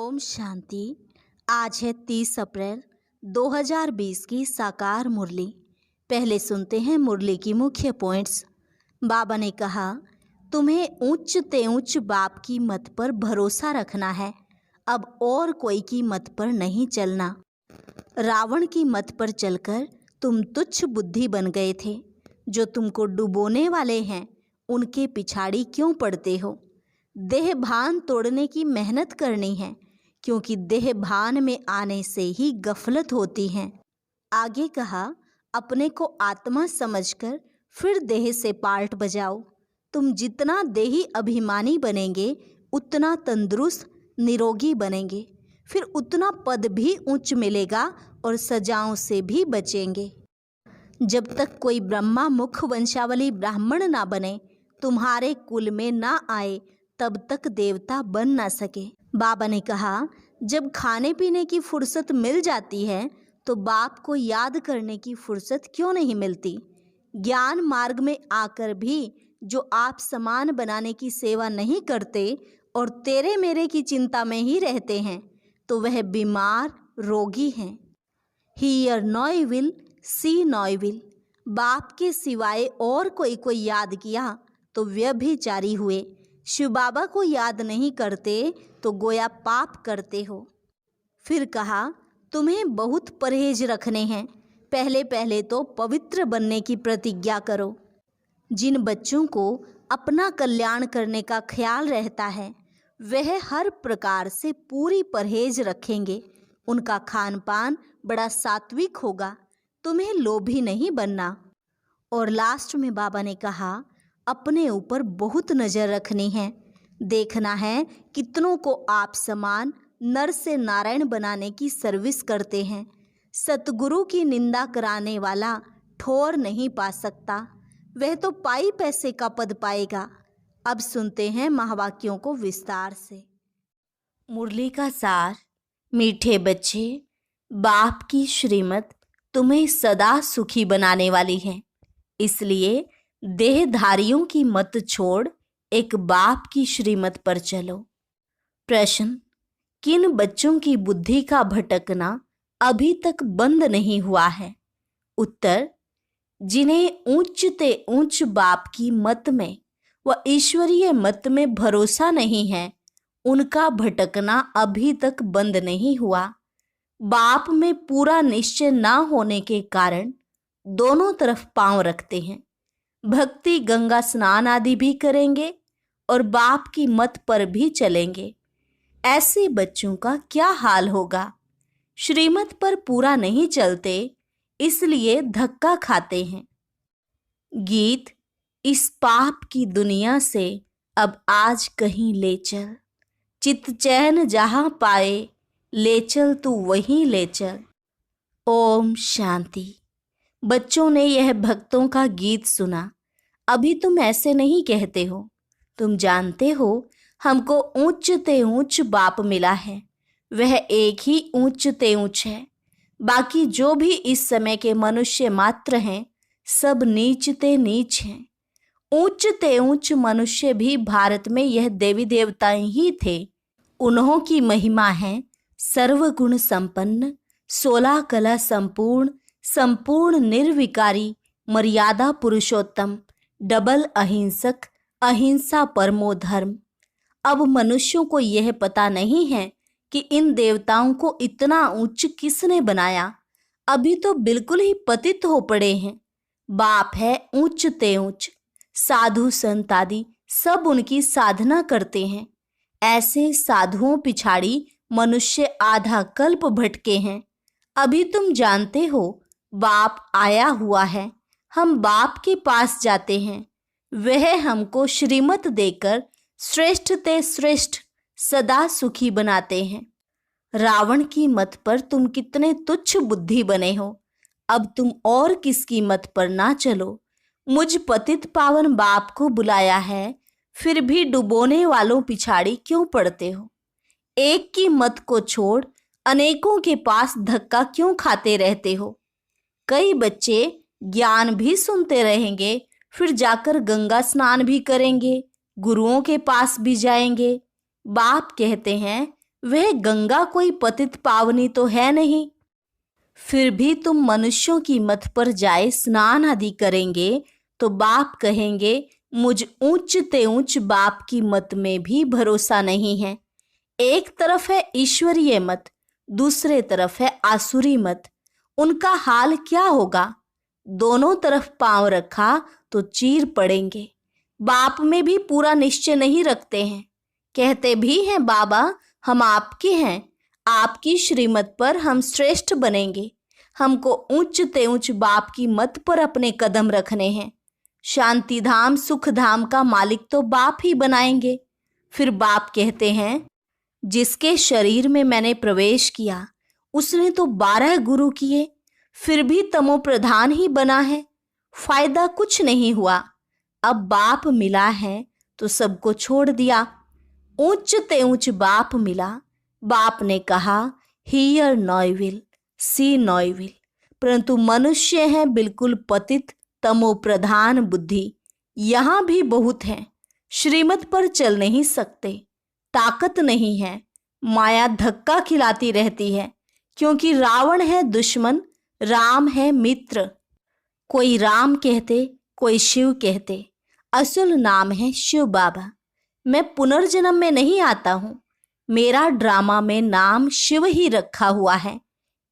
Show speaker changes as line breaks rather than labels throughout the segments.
ओम शांति। आज है 30 अप्रैल 2020 की साकार मुरली। पहले सुनते हैं मुरली की मुख्य पॉइंट्स। बाबा ने कहा, तुम्हें उच्च ते उच्च बाप की मत पर भरोसा रखना है, अब और कोई की मत पर नहीं चलना। रावण की मत पर चलकर तुम तुच्छ बुद्धि बन गए थे। जो तुमको डुबोने वाले हैं उनके पिछाड़ी क्यों पड़ते हो। देह भान तोड़ने की मेहनत करनी है, क्योंकि देह भान में आने से ही गफलत होती है। आगे कहा, अपने को आत्मा समझकर फिर देह से पार्ट बजाओ। तुम जितना देही अभिमानी बनेंगे उतना तंदुरुस्त निरोगी बनेंगे, फिर उतना पद भी उच्च मिलेगा और सजाओं से भी बचेंगे। जब तक कोई ब्रह्मा मुख वंशावली ब्राह्मण ना बने, तुम्हारे कुल में ना आए, तब तक देवता बन ना सके। बाबा ने कहा, जब खाने पीने की फुर्सत मिल जाती है तो बाप को याद करने की फुर्सत क्यों नहीं मिलती। ज्ञान मार्ग में आकर भी जो आप समान बनाने की सेवा नहीं करते और तेरे मेरे की चिंता में ही रहते हैं, तो वह बीमार रोगी हैं। हियर नॉय विल सी नॉय विल। बाप के सिवाय और कोई याद किया तो व्यभिचारी हुए। शिव बाबा को याद नहीं करते तो गोया पाप करते हो। फिर कहा, तुम्हें बहुत परहेज रखने हैं। पहले पहले तो पवित्र बनने की प्रतिज्ञा करो। जिन बच्चों को अपना कल्याण करने का ख्याल रहता है वह हर प्रकार से पूरी परहेज रखेंगे। उनका खान पान बड़ा सात्विक होगा। तुम्हें लोभी नहीं बनना। और लास्ट में बाबा ने कहा, अपने ऊपर बहुत नज़र रखनी है। देखना है कितनों को आप समान नर से नारायण बनाने की सर्विस करते हैं। सतगुरु की निंदा कराने वाला ठोर नहीं पा सकता, वह तो पाई पैसे का पद पाएगा। अब सुनते हैं महावाक्यों को विस्तार से। मुरली का सार। मीठे बच्चे, बाप की श्रीमत तुम्हें सदा सुखी बनाने वाली है, इसलिए देहधारियों की मत छोड़ एक बाप की श्रीमत पर चलो। प्रश्न, किन बच्चों की बुद्धि का भटकना अभी तक बंद नहीं हुआ है। उत्तर, जिन्हें उच्च ते उच्च बाप की मत में व ईश्वरीय मत में भरोसा नहीं है, उनका भटकना अभी तक बंद नहीं हुआ। बाप में पूरा निश्चय ना होने के कारण दोनों तरफ पांव रखते हैं। भक्ति गंगा स्नान आदि भी करेंगे और बाप की मत पर भी चलेंगे। ऐसे बच्चों का क्या हाल होगा। श्रीमत पर पूरा नहीं चलते, इसलिए धक्का खाते हैं। गीत, इस पाप की दुनिया से अब आज कहीं ले चल। चित चैन जहां पाए, ले चल तू वहीं ले चल। ओम शांति। बच्चों ने यह भक्तों का गीत सुना। अभी तुम ऐसे नहीं कहते हो। तुम जानते हो हमको उच्च ते उच्च बाप मिला है, वह एक ही उच्च ते उच्च है। बाकी जो भी इस समय के मनुष्य मात्र हैं, सब नीच ते नीच हैं। उच्च ते उच्च मनुष्य भी भारत में यह देवी देवताएं ही थे। उन्हों की महिमा है सर्वगुण संपन्न, 16 कला संपूर्ण, संपूर्ण निर्विकारी, मर्यादा पुरुषोत्तम, डबल अहिंसक, अहिंसा परमो धर्म। अब मनुष्यों को यह पता नहीं है कि इन देवताओं को इतना उच्च किसने बनाया। अभी तो बिल्कुल ही पतित हो पड़े हैं। बाप है उच्च ते उच्च। साधु संत आदि सब उनकी साधना करते हैं। ऐसे साधुओं पिछाड़ी मनुष्य आधा कल्प भटके हैं। अभी तुम जानते हो बाप आया हुआ है। हम बाप के पास जाते हैं, वह हमको श्रीमत देकर श्रेष्ठ ते श्रेष्ठ सदा सुखी बनाते हैं। रावण की मत पर तुम कितने तुच्छ बुद्धि बने हो। अब तुम और किसकी मत पर ना चलो। मुझ पतित पावन बाप को बुलाया है, फिर भी डुबोने वालों पिछाड़ी क्यों पड़ते हो। एक की मत को छोड़ अनेकों के पास धक्का क्यों खाते रहते हो। कई बच्चे ज्ञान भी सुनते रहेंगे, फिर जाकर गंगा स्नान भी करेंगे, गुरुओं के पास भी जाएंगे। बाप कहते हैं वह गंगा कोई पतित पावनी तो है नहीं। फिर भी तुम मनुष्यों की मत पर जाए स्नान आदि करेंगे तो बाप कहेंगे मुझ ऊंच ते ऊंच बाप की मत में भी भरोसा नहीं है। एक तरफ है ईश्वरीय मत, दूसरे तरफ है आसुरी मत। उनका हाल क्या होगा? दोनों तरफ पांव रखा तो चीर पड़ेंगे। बाप में भी पूरा निश्चय नहीं रखते हैं। कहते भी हैं बाबा हम आपके हैं, आपकी श्रीमत पर हम श्रेष्ठ बनेंगे। हमको ऊंच ते ऊंच बाप की मत पर अपने कदम रखने हैं। शांति धाम सुख धाम का मालिक तो बाप ही बनाएंगे। फिर बाप कहते हैं जिसके शरीर में मैंने प्रवेश किया उसने तो 12 गुरु किए, फिर भी तमो प्रधान ही बना है। फायदा कुछ नहीं हुआ। अब बाप मिला है तो सबको छोड़ दिया। ऊंच ते ऊंच बाप मिला। बाप ने कहा हियर नॉयविल सी नॉयविल, परंतु मनुष्य है बिल्कुल पतित तमो प्रधान बुद्धि। यहाँ भी बहुत है, श्रीमत पर चल नहीं सकते, ताकत नहीं है। माया धक्का खिलाती रहती है, क्योंकि रावण है दुश्मन, राम है मित्र। कोई राम कहते, कोई शिव कहते। असल नाम है शिव बाबा। मैं पुनर्जन्म में नहीं आता हूँ। मेरा ड्रामा में नाम शिव ही रखा हुआ है।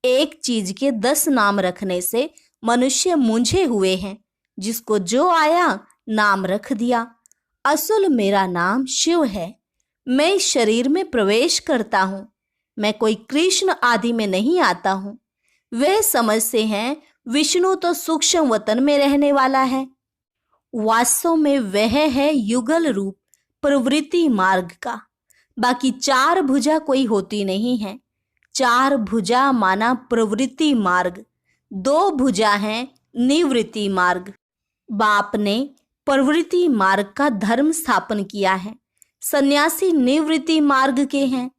एक चीज के 10 नाम रखने से मनुष्य मूंझे हुए हैं। जिसको जो आया नाम रख दिया। असल मेरा नाम शिव है। मैं इस शरीर में प्रवेश करता हूँ। मैं कोई कृष्ण आदि में नहीं आता हूँ। वह समझते हैं विष्णु तो सूक्ष्म वतन में रहने वाला है। वास्तव में वह है युगल रूप प्रवृत्ति मार्ग का। बाकी 4 भुजा कोई होती नहीं है। 4 भुजा माना प्रवृत्ति मार्ग, 2 भुजा है निवृत्ति मार्ग। बाप ने प्रवृत्ति मार्ग का धर्म स्थापन किया है। सन्यासी निवृत्ति मार्ग के हैं।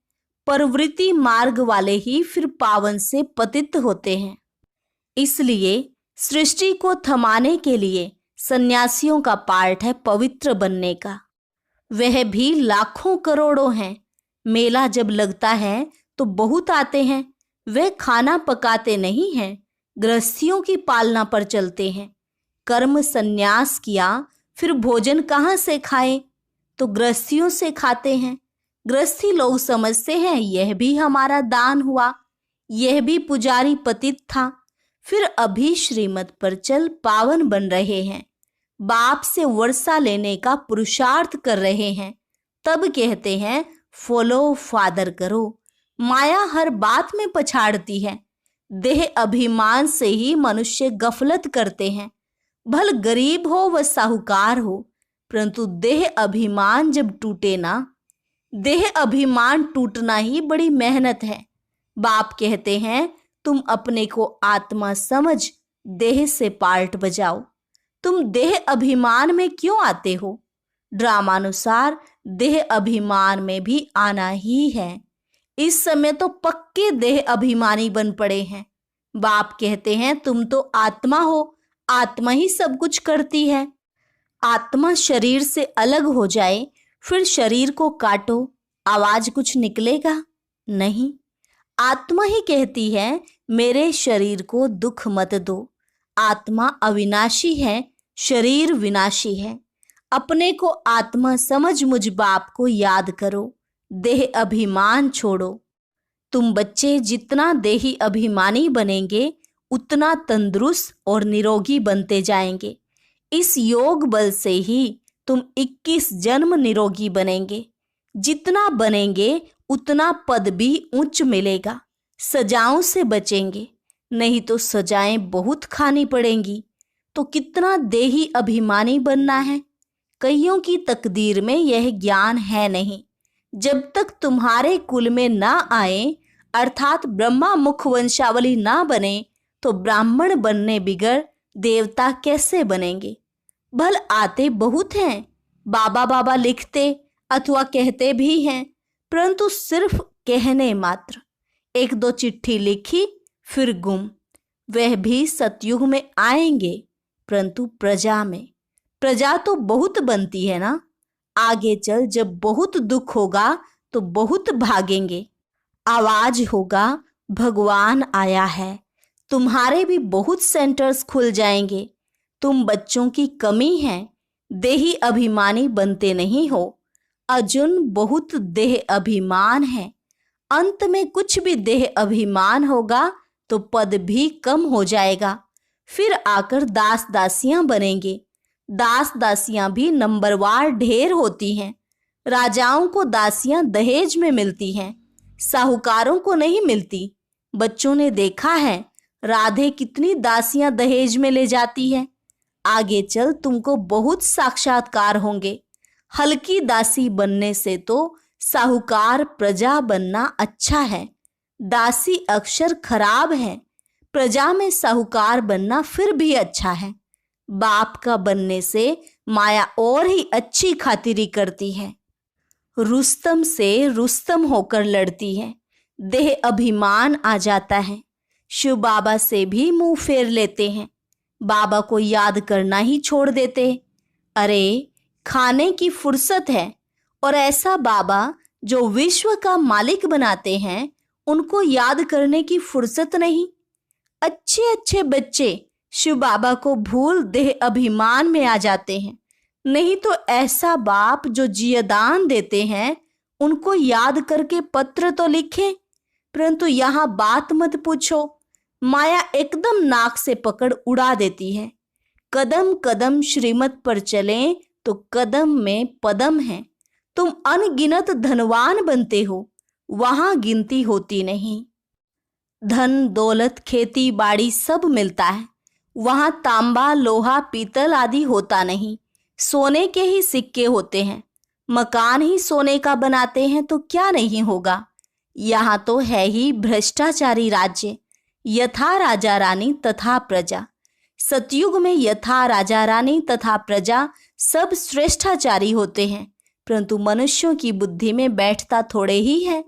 प्रवृत्ति मार्ग वाले ही फिर पावन से पतित होते हैं। इसलिए सृष्टि को थमाने के लिए सन्यासियों का पार्ट है पवित्र बनने का। वह भी लाखों करोड़ों हैं। मेला जब लगता है तो बहुत आते हैं। वे खाना पकाते नहीं हैं, गृहस्थियों की पालना पर चलते हैं। कर्म संन्यास किया, फिर भोजन कहाँ से खाएं? तो गृहस्थियों से खाते हैं। गृहस्थी लोग समझते हैं यह भी हमारा दान हुआ, यह भी पुजारी पतित था। फिर अभी श्रीमत पर चल पावन बन रहे हैं, बाप से वर्षा लेने का पुरुषार्थ कर रहे हैं। तब कहते हैं फॉलो फादर करो। माया हर बात में पछाड़ती है। देह अभिमान से ही मनुष्य गफलत करते हैं। भल गरीब हो व साहूकार हो, परंतु देह अभिमान जब टूटे ना, देह अभिमान टूटना ही बड़ी मेहनत है। बाप कहते हैं तुम अपने को आत्मा समझ देह से पार्ट बजाओ। तुम देह अभिमान में क्यों आते हो? ड्रामानुसार देह अभिमान में भी आना ही है। इस समय तो पक्के देह अभिमानी बन पड़े हैं। बाप कहते हैं तुम तो आत्मा हो, आत्मा ही सब कुछ करती है। आत्मा शरीर से अलग हो जाए, फिर शरीर को काटो, आवाज कुछ निकलेगा? नहीं। आत्मा ही कहती है मेरे शरीर को दुख मत दो। आत्मा अविनाशी है, शरीर विनाशी है। अपने को आत्मा समझ मुझ बाप को याद करो। देह अभिमान छोड़ो। तुम बच्चे जितना देही अभिमानी बनेंगे उतना तंदुरुस्त और निरोगी बनते जाएंगे। इस योग बल से ही तुम 21 जन्म निरोगी बनेंगे। जितना बनेंगे उतना पद भी उच्च मिलेगा। सजाओं से बचेंगे, नहीं तो सजाएं बहुत खानी पड़ेंगी। तो कितना देही अभिमानी बनना है? कईयों की तकदीर में यह ज्ञान है नहीं। जब तक तुम्हारे कुल में ना आए, अर्थात ब्रह्मा मुख वंशावली ना बने, तो ब्राह्मण बनने बिगड़ देवता कैसे बनेंगे? भल आते बहुत हैं, बाबा बाबा लिखते अथवा कहते भी हैं, परंतु सिर्फ कहने मात्र। 1-2 चिट्ठी लिखी फिर गुम। वह भी सतयुग में आएंगे, परंतु प्रजा में। प्रजा तो बहुत बनती है ना। आगे चल जब बहुत दुख होगा तो बहुत भागेंगे। आवाज होगा, भगवान आया है। तुम्हारे भी बहुत सेंटर्स खुल जाएंगे। तुम बच्चों की कमी है, देही अभिमानी बनते नहीं हो। अर्जुन बहुत देह अभिमान है। अंत में कुछ भी देह अभिमान होगा तो पद भी कम हो जाएगा। फिर आकर दास दासियां बनेंगे। दास दासियां भी नंबरवार ढेर होती हैं। राजाओं को दासियां दहेज में मिलती हैं, साहूकारों को नहीं मिलती। बच्चों ने देखा है राधे कितनी दासियां दहेज में ले जाती है। आगे चल तुमको बहुत साक्षात्कार होंगे। हल्की दासी बनने से तो साहूकार प्रजा बनना अच्छा है। दासी अक्षर खराब है, प्रजा में साहूकार बनना फिर भी अच्छा है। बाप का बनने से माया और ही अच्छी खातिरी करती है। रुस्तम से रुस्तम होकर लड़ती है। देह अभिमान आ जाता है। शिव बाबा से भी मुंह फेर लेते हैं। बाबा को याद करना ही छोड़ देते। अरे खाने की फुर्सत है, और ऐसा बाबा जो विश्व का मालिक बनाते हैं उनको याद करने की फुर्सत नहीं। अच्छे अच्छे बच्चे शिव बाबा को भूल देह अभिमान में आ जाते हैं। नहीं तो ऐसा बाप जो जियदान देते हैं उनको याद करके पत्र तो लिखें। परंतु यहाँ बात मत पूछो, माया एकदम नाक से पकड़ उड़ा देती है। कदम कदम श्रीमत पर चलें तो कदम में पदम है। तुम अनगिनत धनवान बनते हो, वहां गिनती होती नहीं। धन दौलत खेती बाड़ी सब मिलता है, वहां तांबा लोहा पीतल आदि होता नहीं। सोने के ही सिक्के होते हैं। मकान ही सोने का बनाते हैं तो क्या नहीं होगा। यहाँ तो है ही भ्रष्टाचारी राज्य। यथा राजा रानी तथा प्रजा। सतयुग में यथा राजा रानी तथा प्रजा सब श्रेष्ठाचारी होते हैं, परंतु मनुष्यों की बुद्धि में बैठता थोड़े ही है,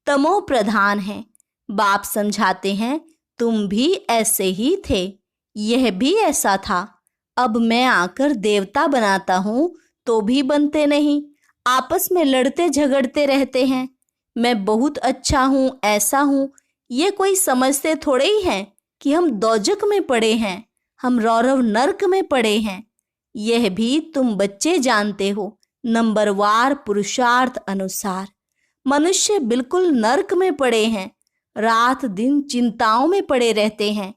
तमो प्रधान है। बाप समझाते हैं तुम भी ऐसे ही थे, यह भी ऐसा था। अब मैं आकर देवता बनाता हूँ तो भी बनते नहीं, आपस में लड़ते झगड़ते रहते हैं। मैं बहुत अच्छा हूँ, ऐसा हूँ, ये कोई समझते थोड़े ही हैं कि हम दोजक में पड़े हैं, हम रौरव नरक में पड़े हैं। यह भी तुम बच्चे जानते हो, नंबरवार पुरुषार्थ अनुसार। मनुष्य बिल्कुल नरक में पड़े हैं, रात दिन चिंताओं में पड़े रहते हैं।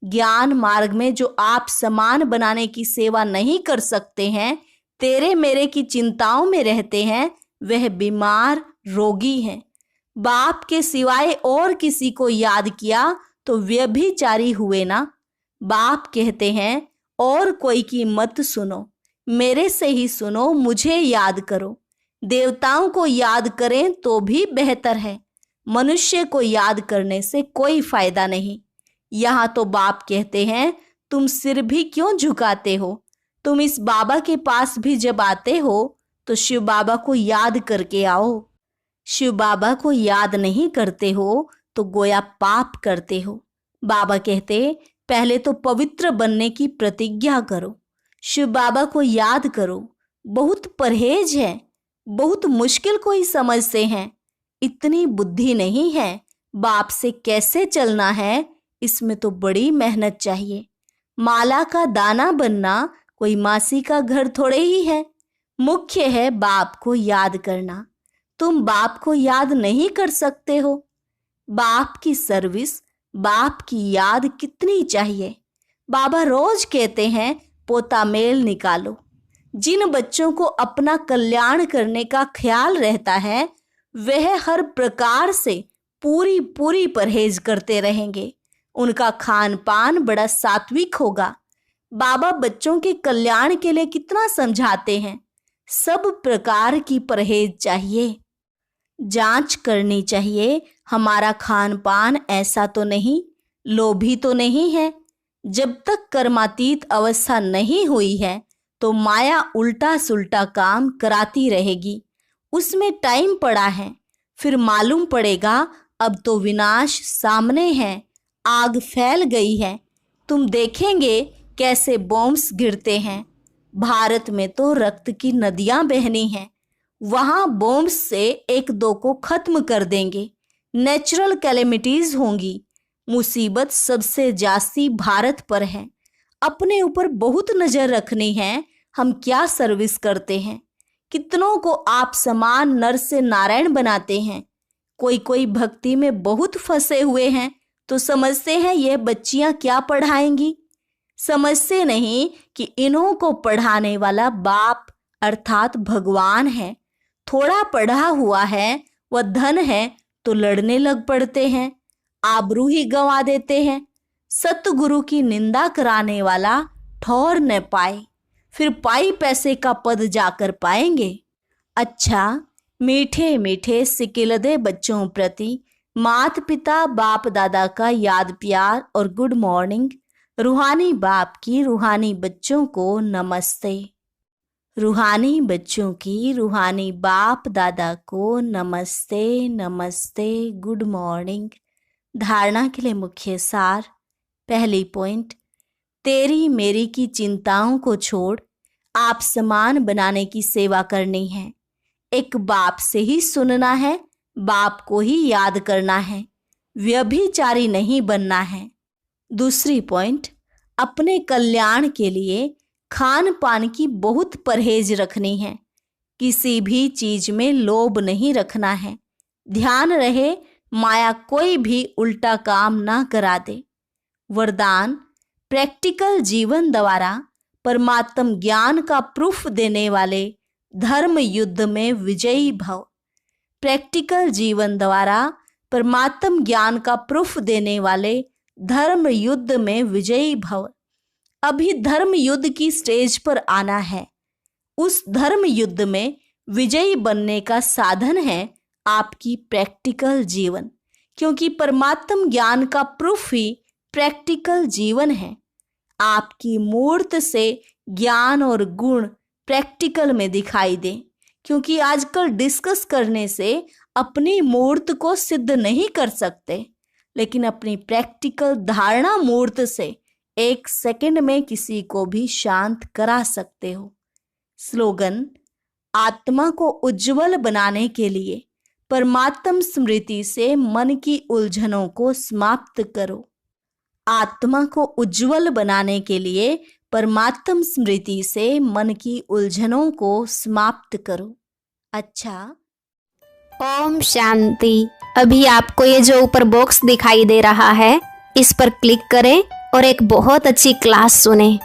ज्ञान मार्ग में जो आप समान बनाने की सेवा नहीं कर सकते हैं, तेरे मेरे की चिंताओं में रहते हैं, वह बीमार रोगी हैं। बाप के सिवाय और किसी को याद किया तो व्यभिचारी हुए ना। बाप कहते हैं और कोई की मत सुनो, मेरे से ही सुनो, मुझे याद करो। देवताओं को याद करें तो भी बेहतर है, मनुष्य को याद करने से कोई फायदा नहीं। यहाँ तो बाप कहते हैं तुम सिर भी क्यों झुकाते हो। तुम इस बाबा के पास भी जब आते हो तो शिव बाबा को याद करके आओ। शिव बाबा को याद नहीं करते हो तो गोया पाप करते हो। बाबा कहते पहले तो पवित्र बनने की प्रतिज्ञा करो, शिव बाबा को याद करो। बहुत परहेज है, बहुत मुश्किल कोई समझते हैं, इतनी बुद्धि नहीं है। बाप से कैसे चलना है, इसमें तो बड़ी मेहनत चाहिए। माला का दाना बनना कोई मासी का घर थोड़े ही है। मुख्य है बाप को याद करना। तुम बाप को याद नहीं कर सकते हो। बाप की सर्विस, बाप की याद कितनी चाहिए। बाबा रोज कहते हैं पोता मेल निकालो। जिन बच्चों को अपना कल्याण करने का ख्याल रहता है वह हर प्रकार से पूरी परहेज करते रहेंगे। उनका खान पान बड़ा सात्विक होगा। बाबा बच्चों के कल्याण के लिए कितना समझाते हैं। सब प्रकार की परहेज चाहिए। जांच करनी चाहिए हमारा खान पान ऐसा तो नहीं, लोभी तो नहीं है। जब तक कर्मातीत अवस्था नहीं हुई है तो माया उल्टा सुल्टा काम कराती रहेगी। उसमें टाइम पड़ा है, फिर मालूम पड़ेगा अब तो विनाश सामने है, आग फैल गई है। तुम देखेंगे कैसे बॉम्ब्स गिरते हैं। भारत में तो रक्त की नदियां बहनी हैं। वहां बॉम्ब्स से एक दो को खत्म कर देंगे। नेचुरल कैलेमिटीज होंगी। मुसीबत सबसे जास्ती भारत पर है। अपने ऊपर बहुत नजर रखनी है। हम क्या सर्विस करते हैं। कितनों को आप समान नर से नारायण बनाते हैं। कोई भक्ति में बहुत फंसे हुए हैं तो समझते हैं यह बच्चियां क्या पढ़ाएंगी। समझते नहीं कि इन्हों को पढ़ाने वाला बाप अर्थात भगवान है। थोड़ा पढ़ा हुआ है व धन है तो लड़ने लग पड़ते हैं, आबरू ही गंवा देते हैं। सतगुरु की निंदा कराने वाला ठौर न पाए, फिर पाई पैसे का पद जाकर पाएंगे। अच्छा, मीठे मीठे सिकिलदे बच्चों प्रति मात पिता बाप दादा का याद प्यार और गुड मॉर्निंग। रूहानी बाप की रूहानी बच्चों को नमस्ते। रूहानी बच्चों की रूहानी बाप दादा को नमस्ते नमस्ते, गुड मॉर्निंग। धारणा के लिए मुख्य सार। पहली पॉइंट, तेरी मेरी की चिंताओं को छोड़ आप समान बनाने की सेवा करनी है। एक बाप से ही सुनना है, बाप को ही याद करना है, व्यभिचारी नहीं बनना है। दूसरी पॉइंट, अपने कल्याण के लिए खान पान की बहुत परहेज रखनी है। किसी भी चीज में लोभ नहीं रखना है। ध्यान रहे माया कोई भी उल्टा काम ना करा दे। वरदान, प्रैक्टिकल जीवन द्वारा परमात्म ज्ञान का प्रूफ देने वाले धर्म युद्ध में विजयी भव। प्रैक्टिकल जीवन द्वारा परमात्म ज्ञान का प्रूफ देने वाले धर्म युद्ध में विजयी भव। अभी धर्म युद्ध की स्टेज पर आना है। उस धर्म युद्ध में विजयी बनने का साधन है आपकी प्रैक्टिकल जीवन, क्योंकि परमात्म ज्ञान का प्रूफ ही प्रैक्टिकल जीवन है। आपकी मूर्त से ज्ञान और गुण प्रैक्टिकल में दिखाई दे, क्योंकि आजकल डिस्कस करने से अपनी मूर्त को सिद्ध नहीं कर सकते, लेकिन अपनी प्रैक्टिकल धारणा मूर्त से 1 सेकंड में किसी को भी शांत करा सकते हो। स्लोगन, आत्मा को उज्जवल बनाने के लिए परमात्म स्मृति से मन की उलझनों को समाप्त करो। आत्मा को उज्जवल बनाने के लिए परमात्म स्मृति से मन की उलझनों को समाप्त करो। अच्छा,
ओम शांति। अभी आपको ये जो ऊपर बॉक्स दिखाई दे रहा है, इस पर क्लिक करें और एक बहुत अच्छी क्लास सुनें।